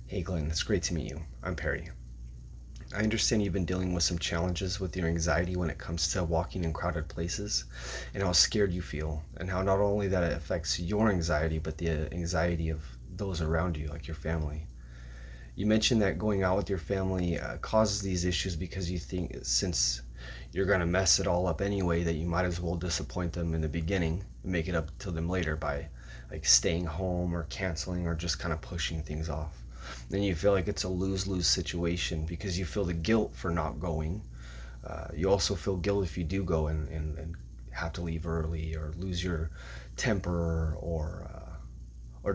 Hey Glenn, it's great to meet you. I'm Perry. I understand you've been dealing with some challenges with your anxiety when it comes to walking in crowded places, and how scared you feel, and how not only that it affects your anxiety, but the anxiety of those around you, like your family. You mentioned that going out with your family causes these issues because you think since you're going to mess it all up anyway, that you might as well disappoint them in the beginning and make it up to them later by like staying home or canceling or just kind of pushing things off. Then you feel like it's a lose-lose situation because you feel the guilt for not going. You also feel guilt if you do go and have to leave early or lose your temper or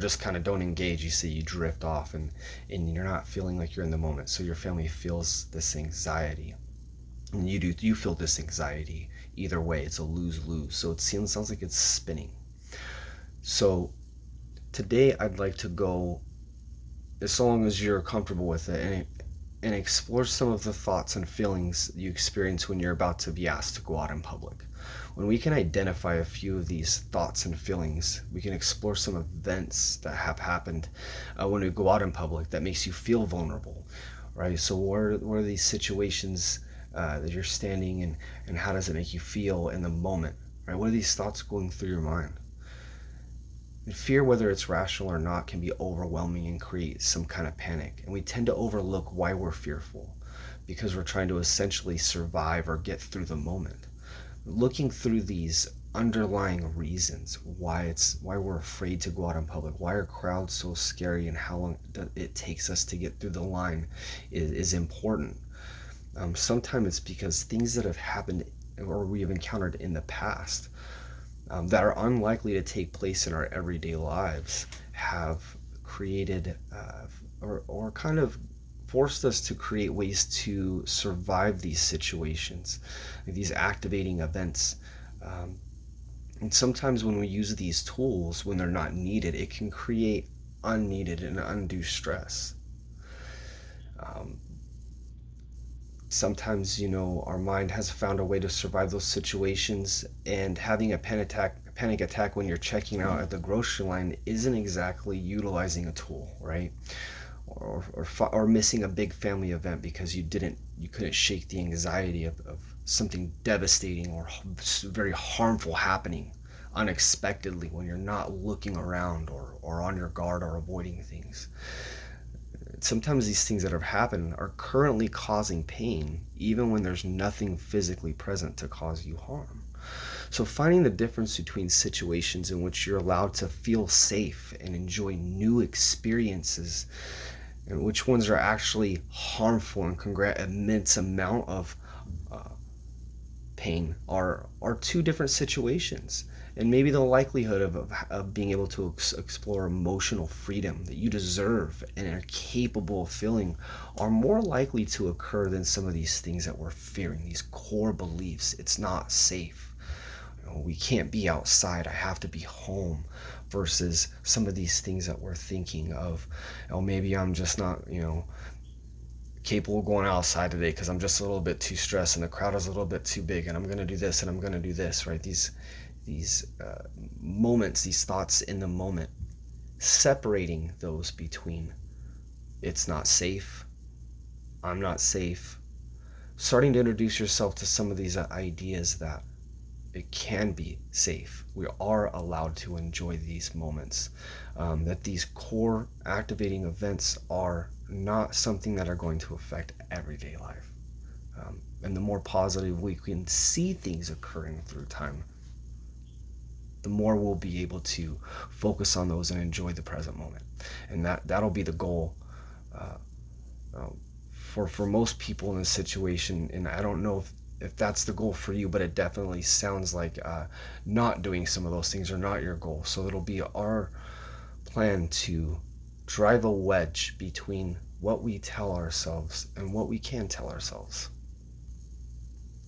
just kind of don't engage. You see, you drift off and you're not feeling like you're in the moment. So your family feels this anxiety, and you feel this anxiety. Either way, it's a lose-lose. So it sounds like it's spinning. So today I'd like to go, as long as you're comfortable with it, and explore some of the thoughts and feelings you experience when you're about to be asked to go out in public. When we can identify a few of these thoughts and feelings, we can explore some events that have happened when we go out in public that makes you feel vulnerable, right? So what are these situations that you're standing in, and how does it make you feel in the moment, right? What are these thoughts going through your mind? And fear, whether it's rational or not, can be overwhelming and create some kind of panic. And we tend to overlook why we're fearful because we're trying to essentially survive or get through the moment. Looking through these underlying reasons why we're afraid to go out in public, why are crowds so scary, and how long it takes us to get through the line is important. Sometimes it's because things that have happened or we have encountered in the past that are unlikely to take place in our everyday lives have created or kind of forced us to create ways to survive these situations, like these activating events. And sometimes when we use these tools when they're not needed, it can create unneeded and undue stress. Um, Sometimes, our mind has found a way to survive those situations, and having a panic attack when you're checking out at the grocery line isn't exactly utilizing a tool, right? Or missing a big family event because you couldn't shake the anxiety of something devastating or very harmful happening unexpectedly when you're not looking around or on your guard or avoiding things. Sometimes these things that have happened are currently causing pain even when there's nothing physically present to cause you harm. So finding the difference between situations in which you're allowed to feel safe and enjoy new experiences, and which ones are actually harmful and can grant immense amount of uh, pain are two different situations. And maybe the likelihood of being able to explore emotional freedom that you deserve and are capable of feeling are more likely to occur than some of these things that we're fearing, these core beliefs. It's not safe. We can't be outside. I have to be home. Versus some of these things that we're thinking of, maybe I'm just not, capable of going outside today because I'm just a little bit too stressed and the crowd is a little bit too big and I'm going to do this and I'm going to do this, right? These moments, these thoughts in the moment, separating those between it's not safe, I'm not safe, starting to introduce yourself to some of these ideas that it can be safe. We are allowed to enjoy these moments. That these core activating events are not something that are going to affect everyday life. And the more positive we can see things occurring through time, the more we'll be able to focus on those and enjoy the present moment. And that'll be the goal uh, uh, for most people in this situation. And I don't know if that's the goal for you, but it definitely sounds like not doing some of those things are not your goal. So it'll be our plan to drive a wedge between what we tell ourselves and what we can tell ourselves.